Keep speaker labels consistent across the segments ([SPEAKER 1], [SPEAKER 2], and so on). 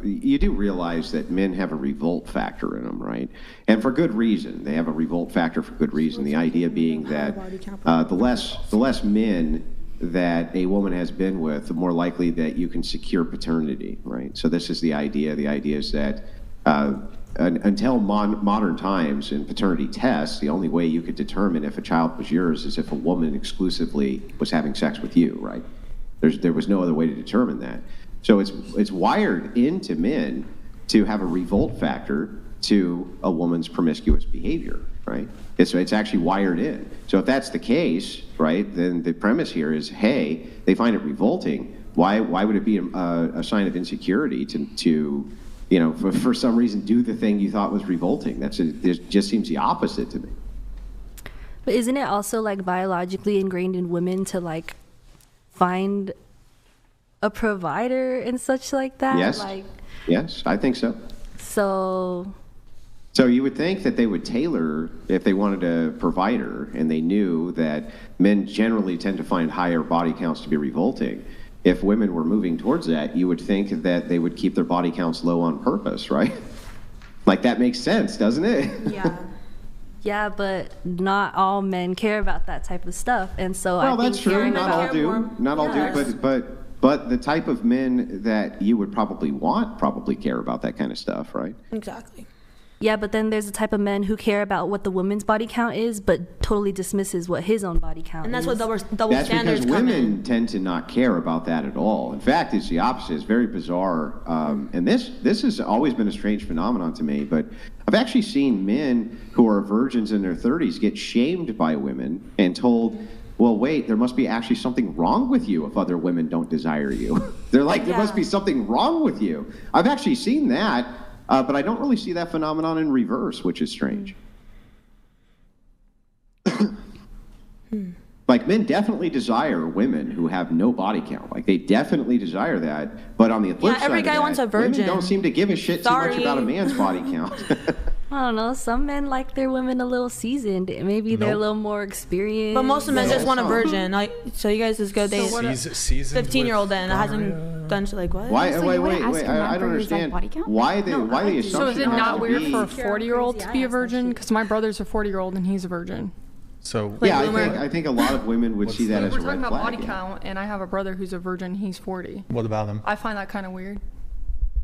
[SPEAKER 1] you do realize that men have a revolt factor in them, right? And for good reason. They have a revolt factor for good reason. The idea being that the less men that a woman has been with, the more likely that you can secure paternity, right? So this is the idea. The idea is that until modern times in paternity tests, the only way you could determine if a child was yours is if a woman exclusively was having sex with you, right? There was no other way to determine that. So it's wired into men to have a revolt factor to a woman's promiscuous behavior, right? It's actually wired in. So if that's the case, right, then the premise here is, hey, they find it revolting. Why would it be a sign of insecurity to for some reason do the thing you thought was revolting? It just seems the opposite to me.
[SPEAKER 2] But isn't it also like biologically ingrained in women to like find a provider and such like that?
[SPEAKER 1] Yes, I think so. So you would think that they would tailor, if they wanted a provider and they knew that men generally tend to find higher body counts to be revolting. If women were moving towards that, you would think that they would keep their body counts low on purpose, right? Like that makes sense, doesn't it?
[SPEAKER 2] Yeah. Yeah, but not all men care about that type of stuff. And so
[SPEAKER 1] well,
[SPEAKER 2] I think
[SPEAKER 1] that's true. Not all do. Not all do, but the type of men that you would probably want probably care about that kind of stuff, right?
[SPEAKER 3] Exactly.
[SPEAKER 2] Yeah, but then there's a type of men who care about what the woman's body count is, but totally dismisses what his own body count is.
[SPEAKER 3] And that's what double
[SPEAKER 1] that's
[SPEAKER 3] standards
[SPEAKER 1] because
[SPEAKER 3] come
[SPEAKER 1] women
[SPEAKER 3] in.
[SPEAKER 1] tend to not care about that at all. In fact, it's the opposite. It's very bizarre. And this has always been a strange phenomenon to me, but I've actually seen men who are virgins in their 30s get shamed by women and told, well, wait, there must be actually something wrong with you if other women don't desire you. They're like, there must be something wrong with you. I've actually seen that. But I don't really see that phenomenon in reverse, which is strange. Like, men definitely desire women who have no body count. Like, they definitely desire that. But on the flip side
[SPEAKER 3] every
[SPEAKER 1] of
[SPEAKER 3] guy
[SPEAKER 1] that,
[SPEAKER 3] wants a virgin.
[SPEAKER 1] women don't seem to give a shit too much about a man's body count.
[SPEAKER 2] I don't know. Some men like their women a little seasoned. Maybe they're a little more experienced.
[SPEAKER 3] But most of men just want a virgin. Like, so you guys just go date a 15-year-old then that hasn't done shit like what?
[SPEAKER 1] Wait, I don't understand. Why the assumption?
[SPEAKER 4] So is it not weird for a 40-year-old to be a virgin? Because my brother's a 40-year-old and he's a virgin.
[SPEAKER 5] So
[SPEAKER 1] yeah, I think a lot of women would see that as a red flag.
[SPEAKER 4] We're talking about body count, and I have a brother who's a virgin. He's 40.
[SPEAKER 5] What about him?
[SPEAKER 4] I find that kind of weird.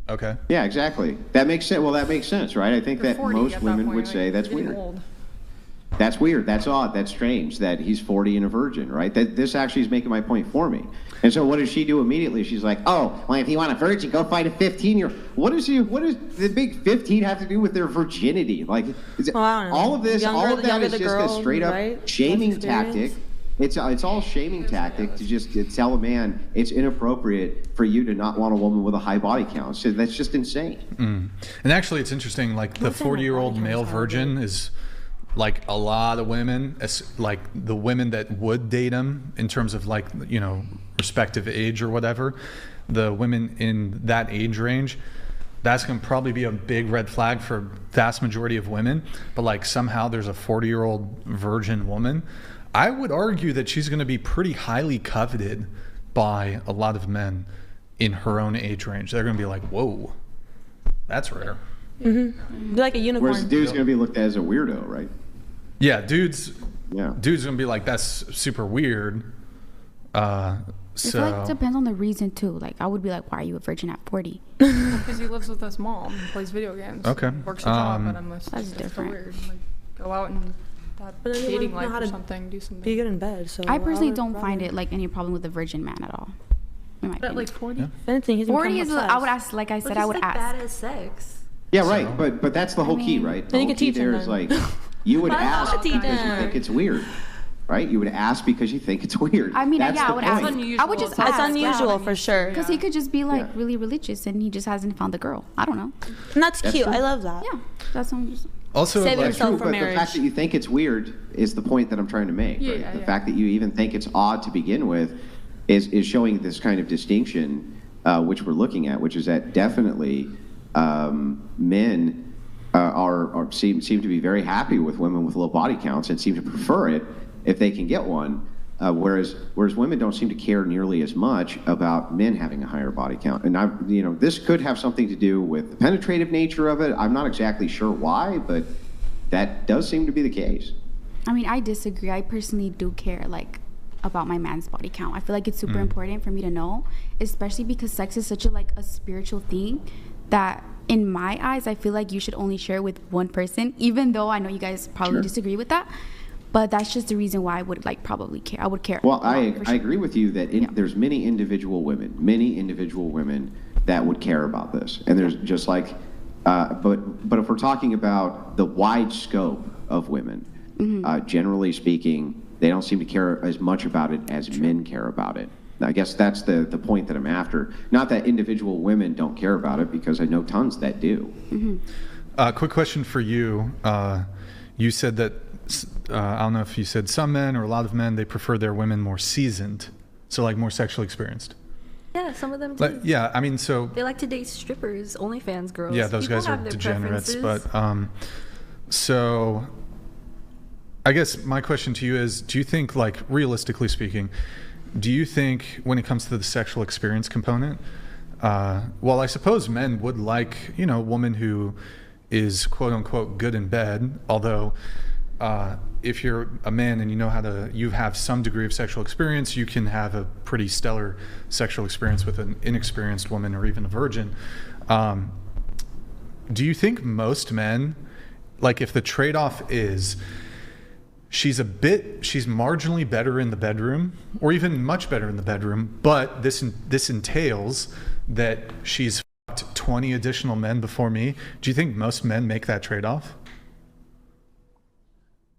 [SPEAKER 5] Okay.
[SPEAKER 1] Yeah, exactly. That makes sense. Well, that makes sense, right? I think that most women would say that's weird. That's weird. That's odd. That's strange that he's 40 and a virgin, right? This actually is making my point for me. And so what does she do immediately? She's like, oh, well, if you want a virgin, go find a 15-year-old. What does the big 15 have to do with their virginity? Like, all of that is just a straight up shaming tactic. It's all shaming tactic to just tell a man it's inappropriate for you to not want a woman with a high body count. So that's just insane.
[SPEAKER 5] And actually, it's interesting. Like the 40-year-old male virgin is like a lot of women, like the women that would date him in terms of like, respective age or whatever, the women in that age range, that's going to probably be a big red flag for vast majority of women. But like somehow there's a 40-year-old virgin woman. I would argue that she's going to be pretty highly coveted by a lot of men in her own age range. They're going to be like, whoa, that's rare.
[SPEAKER 3] Mm-hmm. Be like a unicorn.
[SPEAKER 1] Whereas the dude's going to be looked at as a weirdo, right?
[SPEAKER 5] Yeah, dude's going to be like, that's super weird.
[SPEAKER 6] It like depends on the reason too. Like I would be like, why are you a virgin at 40?
[SPEAKER 4] Because he lives with his mom and plays video games.
[SPEAKER 5] Okay.
[SPEAKER 4] Works a job, but
[SPEAKER 6] that's different.
[SPEAKER 4] Weird. Like, go out and dating life or something, do something.
[SPEAKER 3] Be good in bed. So
[SPEAKER 6] I personally don't find it like any problem with a virgin man at all.
[SPEAKER 4] But like 40?
[SPEAKER 3] Yeah.
[SPEAKER 6] 40 is. I would ask. Like I said, I would ask.
[SPEAKER 2] Bad as sex.
[SPEAKER 1] Yeah, right. But that's the whole key, right? The
[SPEAKER 3] Then you
[SPEAKER 1] whole
[SPEAKER 3] can
[SPEAKER 1] key
[SPEAKER 3] teach
[SPEAKER 1] there
[SPEAKER 3] him
[SPEAKER 1] is
[SPEAKER 3] then.
[SPEAKER 1] like, you would ask because you think it's weird, right? You would ask because you think it's weird.
[SPEAKER 6] I mean,
[SPEAKER 1] that's
[SPEAKER 6] I would ask.
[SPEAKER 2] Unusual.
[SPEAKER 6] I would just
[SPEAKER 3] It's
[SPEAKER 6] ask.
[SPEAKER 3] unusual for sure.
[SPEAKER 6] Because he could just be like really religious and he just hasn't found the girl. I don't know.
[SPEAKER 3] And that's cute.
[SPEAKER 1] true.
[SPEAKER 3] I love that.
[SPEAKER 6] Yeah, that's what I'm just.
[SPEAKER 5] Also,
[SPEAKER 3] Save
[SPEAKER 5] like,
[SPEAKER 3] yourself for
[SPEAKER 1] but
[SPEAKER 3] marriage.
[SPEAKER 1] the fact that you think it's weird is the point that I'm trying to make.
[SPEAKER 4] Yeah,
[SPEAKER 1] right?
[SPEAKER 4] yeah,
[SPEAKER 1] The
[SPEAKER 4] yeah.
[SPEAKER 1] fact that you even think it's odd to begin with is showing this kind of distinction, which we're looking at, which is that definitely men seem to be very happy with women with low body counts and seem to prefer it if they can get one. Whereas women don't seem to care nearly as much about men having a higher body count. And this could have something to do with the penetrative nature of it. I'm not exactly sure why, but that does seem to be the case.
[SPEAKER 6] I mean, I disagree. I personally do care, like, about my man's body count. I feel like it's super important for me to know, especially because sex is such a spiritual thing that in my eyes, I feel like you should only share with one person, even though I know you guys probably disagree with that. But that's just the reason why I would probably care. I would care.
[SPEAKER 1] Well, I agree with you that there's many individual women that would care about this. And there's just like, but if we're talking about the wide scope of women, generally speaking, they don't seem to care as much about it as men care about it. I guess that's the point that I'm after. Not that individual women don't care about it, because I know tons that do.
[SPEAKER 5] Quick question for you. You said that, I don't know if you said some men or a lot of men, they prefer their women more seasoned, so like more sexually experienced.
[SPEAKER 2] Yeah, some of them do.
[SPEAKER 5] Yeah, I mean, so
[SPEAKER 2] they like to date strippers, OnlyFans girls.
[SPEAKER 5] Yeah, those guys are degenerates. But so I guess my question to you is, do you think, like, realistically speaking, do you think when it comes to the sexual experience component, well, I suppose men would like, a woman who is quote unquote good in bed, although if you're a man and you have some degree of sexual experience, you can have a pretty stellar sexual experience with an inexperienced woman or even a virgin. Do you think most men, like, if the trade-off is she's marginally better in the bedroom, or even much better in the bedroom, but this entails that she's fucked 20 additional men before me, do you think most men make that trade-off?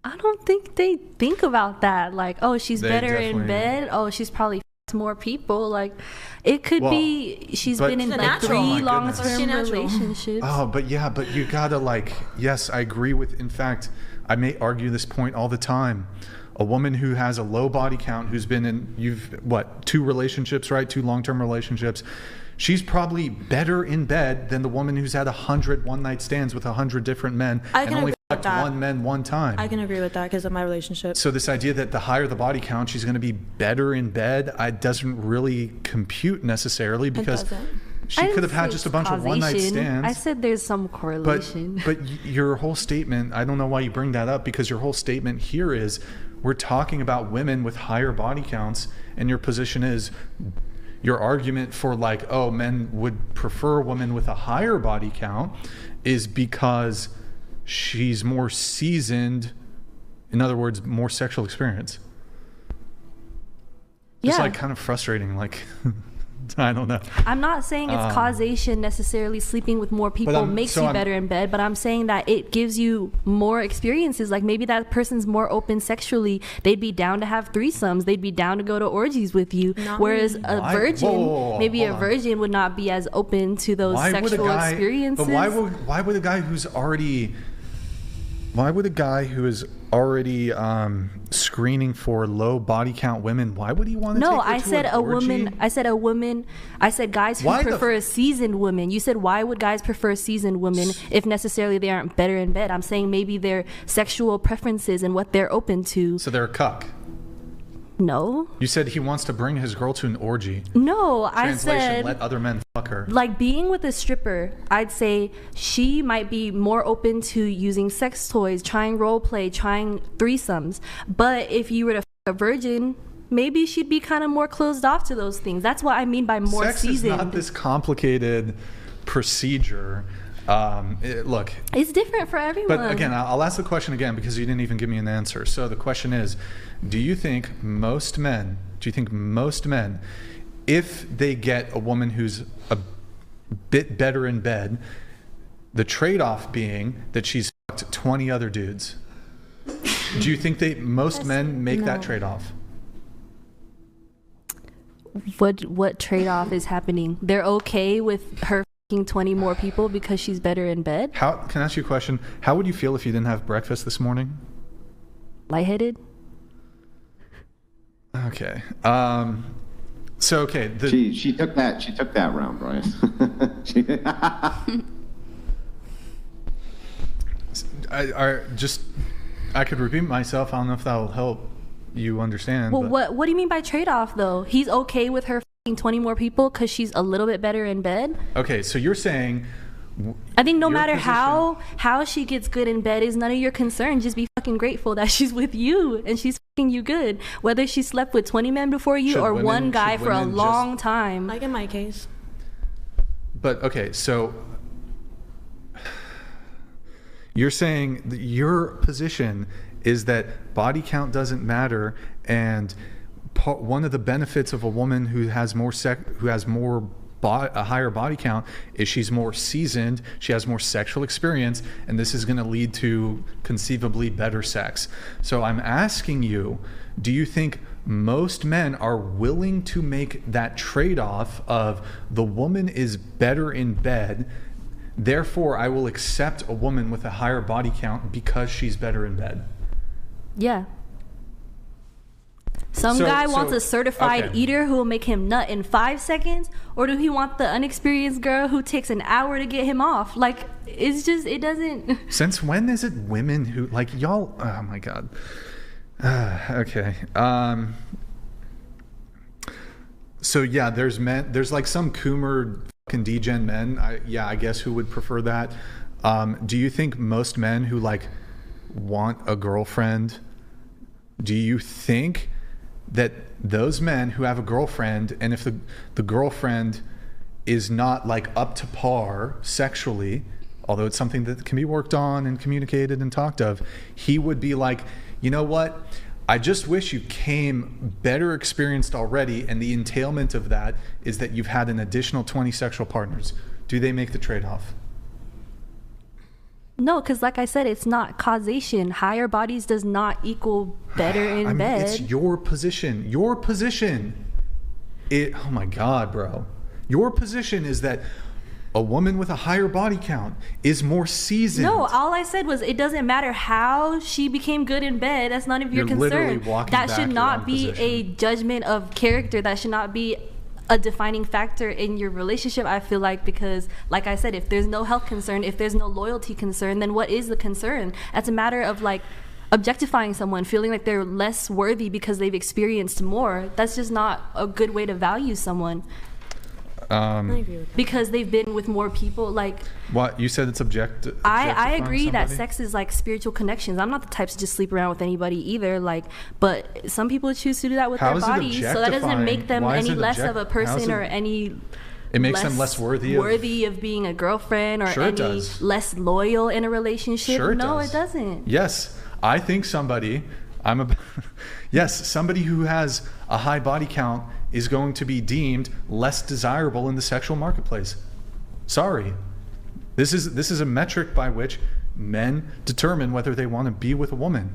[SPEAKER 2] I don't think they think about that. Like, oh, she's better in bed. Oh, she's probably fucked more people. Like, it could be she's been in like 3 long-term relationships.
[SPEAKER 5] Oh, but you gotta yes, I agree with, in fact, I may argue this point all the time. A woman who has a low body count, who's been in, 2 relationships, right? 2 long-term relationships. She's probably better in bed than the woman who's had 100 one-night stands with 100 different men and only fucked one man one time.
[SPEAKER 3] I can agree with that because of my relationship.
[SPEAKER 5] So this idea that the higher the body count, she's going to be better in bed, doesn't really compute necessarily, because she could have had just a bunch of one-night stands.
[SPEAKER 2] I said there's some correlation.
[SPEAKER 5] But your whole statement, I don't know why you bring that up, because your whole statement here is we're talking about women with higher body counts, and your position is, your argument for men would prefer a woman with a higher body count is because she's more seasoned, in other words, more sexual experience. It's kind of frustrating, I don't know.
[SPEAKER 2] I'm not saying it's causation necessarily. Sleeping with more people makes you better in bed, but I'm saying that it gives you more experiences. Like, maybe that person's more open sexually. They'd be down to have threesomes. They'd be down to go to orgies with you. Whereas a virgin, maybe a virgin would not be as open to those sexual experiences.
[SPEAKER 5] But why would a guy who is already screening for low body count women, why would he want to take her to an orgy? I said guys who prefer a seasoned woman. You said, why would guys prefer seasoned women if necessarily they aren't better in bed? I'm saying maybe their sexual preferences and what they're open to. So they're a cuck.
[SPEAKER 2] No.
[SPEAKER 5] You said he wants to bring his girl to an orgy.
[SPEAKER 2] No, I
[SPEAKER 5] said let other men fuck her.
[SPEAKER 2] Like, being with a stripper, I'd say she might be more open to using sex toys, trying role play, trying threesomes. But if you were to fuck a virgin, maybe she'd be kind of more closed off to those things. That's what I mean by more seasoned.
[SPEAKER 5] Sex is not this complicated procedure. Look,
[SPEAKER 2] it's different for everyone.
[SPEAKER 5] But again, I'll ask the question again because you didn't even give me an answer. So the question is, do you think most men, if they get a woman who's a bit better in bed, the trade-off being that she's fucked 20 other dudes, do you think most men make that trade-off?
[SPEAKER 2] What trade-off is happening? They're okay with her 20 more people because she's better in bed?
[SPEAKER 5] Can I ask you a question? How would you feel if you didn't have breakfast this morning?
[SPEAKER 2] Lightheaded?
[SPEAKER 5] Okay.
[SPEAKER 1] She took that round, Brian.
[SPEAKER 5] I could repeat myself. I don't know if that'll help. you understand.
[SPEAKER 2] Well, what do you mean by trade-off, though? He's okay with her fucking 20 more people because she's a little bit better in bed?
[SPEAKER 5] Okay, so you're saying...
[SPEAKER 2] I think no matter how she gets good in bed is none of your concern. Just be fucking grateful that she's with you and she's fucking you good. Whether she slept with 20 men before you or one guy for a long time.
[SPEAKER 3] Like in my case.
[SPEAKER 5] But, okay, so... You're saying that your position is that body count doesn't matter, and one of the benefits of a woman who has a higher body count is she's more seasoned, she has more sexual experience, and this is going to lead to conceivably better sex. So I'm asking you, do you think most men are willing to make that trade-off of the woman is better in bed, therefore I will accept a woman with a higher body count because she's better in bed?
[SPEAKER 2] Yeah. Some guy wants a certified eater who will make him nut in 5 seconds, or do he want the unexperienced girl who takes an hour to get him off? Like, it's just, it doesn't...
[SPEAKER 5] Since when is it women who, like, y'all... Oh, my God. Okay. So, yeah, there's men... There's, like, some Coomer fucking degen men, I guess, who would prefer that. Do you think most men who, like, want a girlfriend... Do you think that those men who have a girlfriend, and if the girlfriend is not like up to par sexually, although it's something that can be worked on and communicated and talked of, he would be like, you know what? I just wish you came better experienced already, and the entailment of that is that you've had an additional 20 sexual partners. Do they make the trade-off?
[SPEAKER 2] No, because like I said, it's not causation. Higher bodies does not equal better in bed.
[SPEAKER 5] It's your position. Your position. Oh my God, bro. Your position is that a woman with a higher body count is more seasoned.
[SPEAKER 2] No, all I said was it doesn't matter how she became good in bed. That's none of your concern. That should not be a judgment of character. That should not be a defining factor in your relationship, I feel like, because like I said, if there's no health concern, if there's no loyalty concern, then what is the concern? That's a matter of like objectifying someone, feeling like they're less worthy because they've experienced more. That's just not a good way to value someone. I agree with that. Because they've been with more people. Like,
[SPEAKER 5] what you said, it's objective.
[SPEAKER 2] I agree that sex is like spiritual connections. I'm not the type to just sleep around with anybody either. Like, but some people choose to do that with their bodies, so that doesn't make them any less of a person or any.
[SPEAKER 5] It makes them less worthy
[SPEAKER 2] of being a girlfriend or any less loyal in a relationship. No, it doesn't.
[SPEAKER 5] Yes, I think somebody who has a high body count is going to be deemed less desirable in the sexual marketplace. Sorry. This is a metric by which men determine whether they want to be with a woman.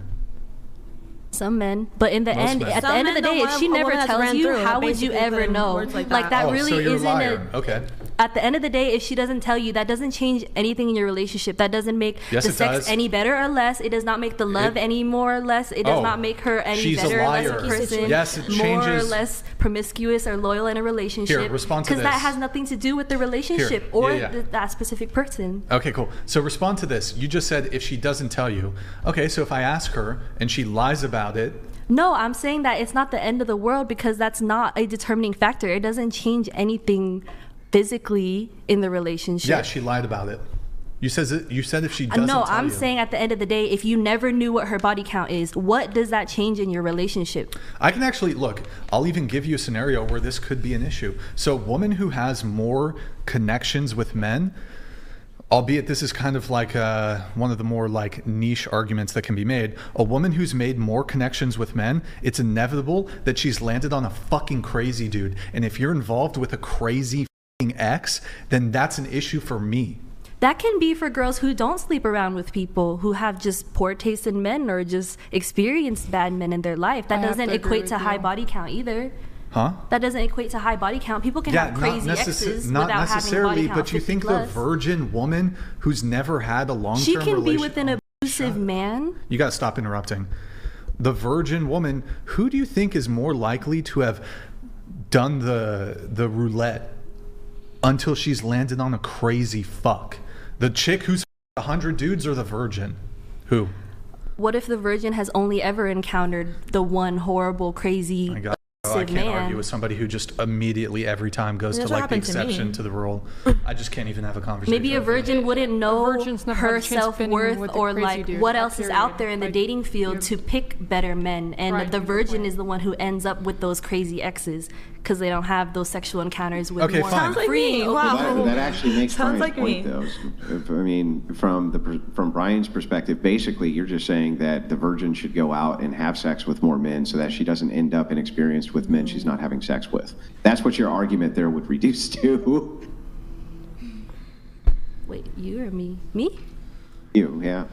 [SPEAKER 2] Some men, but in the end, at the end of the day, if she never tells you, how would you ever know? Like that really isn't
[SPEAKER 5] okay.
[SPEAKER 2] At the end of the day, if she doesn't tell you, that doesn't change anything in your relationship. That doesn't make the sex any better or less. It does not make the love any more or less. It does not make her any better or less a person.
[SPEAKER 5] Yes, it
[SPEAKER 2] more or less promiscuous or loyal in a relationship.
[SPEAKER 5] Here, respond to this.
[SPEAKER 2] Because that has nothing to do with the relationship or that specific person.
[SPEAKER 5] Okay, cool. So respond to this. You just said if she doesn't tell you. Okay, so if I ask her and she lies about it.
[SPEAKER 2] No, I'm saying that it's not the end of the world because that's not a determining factor. It doesn't change anything physically in the relationship.
[SPEAKER 5] Yeah, she lied about it. You said if she doesn't
[SPEAKER 2] tell you. No, I'm saying at the end of the day, if you never knew what her body count is, what does that change in your relationship?
[SPEAKER 5] I can actually, look, I'll even give you a scenario where this could be an issue. So a woman who has more connections with men, albeit this is kind of like one of the more like niche arguments that can be made. A woman who's made more connections with men, it's inevitable that she's landed on a fucking crazy dude. And if you're involved with a crazy ex, then that's an issue for me.
[SPEAKER 2] That can be for girls who don't sleep around with people who have just poor taste in men or just experienced bad men in their life. That doesn't equate to high body count either.
[SPEAKER 5] Huh?
[SPEAKER 2] That doesn't equate to high body count. People can have crazy exes without having body count.
[SPEAKER 5] But you think the virgin woman who's never had a long-term relationship...
[SPEAKER 2] She can be with an abusive man.
[SPEAKER 5] You gotta stop interrupting. The virgin woman, who do you think is more likely to have done the roulette until she's landed on a crazy fuck? The chick who's 100 dudes or the virgin? Who?
[SPEAKER 2] what if the virgin has only ever encountered the one horrible, crazy,
[SPEAKER 5] I can't
[SPEAKER 2] man.
[SPEAKER 5] argue with somebody who just immediately every time goes to like the exception to the rule. I just can't even have a conversation.
[SPEAKER 2] Maybe a virgin wouldn't know her self-worth or like what else is out there in the dating field to pick better men, and the virgin is the one who ends up with those crazy exes because they don't have those sexual encounters with more free.
[SPEAKER 1] Wow. That actually makes Brian's
[SPEAKER 3] like
[SPEAKER 1] point, though. I mean, from Brian's perspective, basically, you're just saying that the virgin should go out and have sex with more men so that she doesn't end up inexperienced with men she's not having sex with. That's what your argument there would reduce to.
[SPEAKER 2] Wait, you or me? Me?
[SPEAKER 1] You, yeah.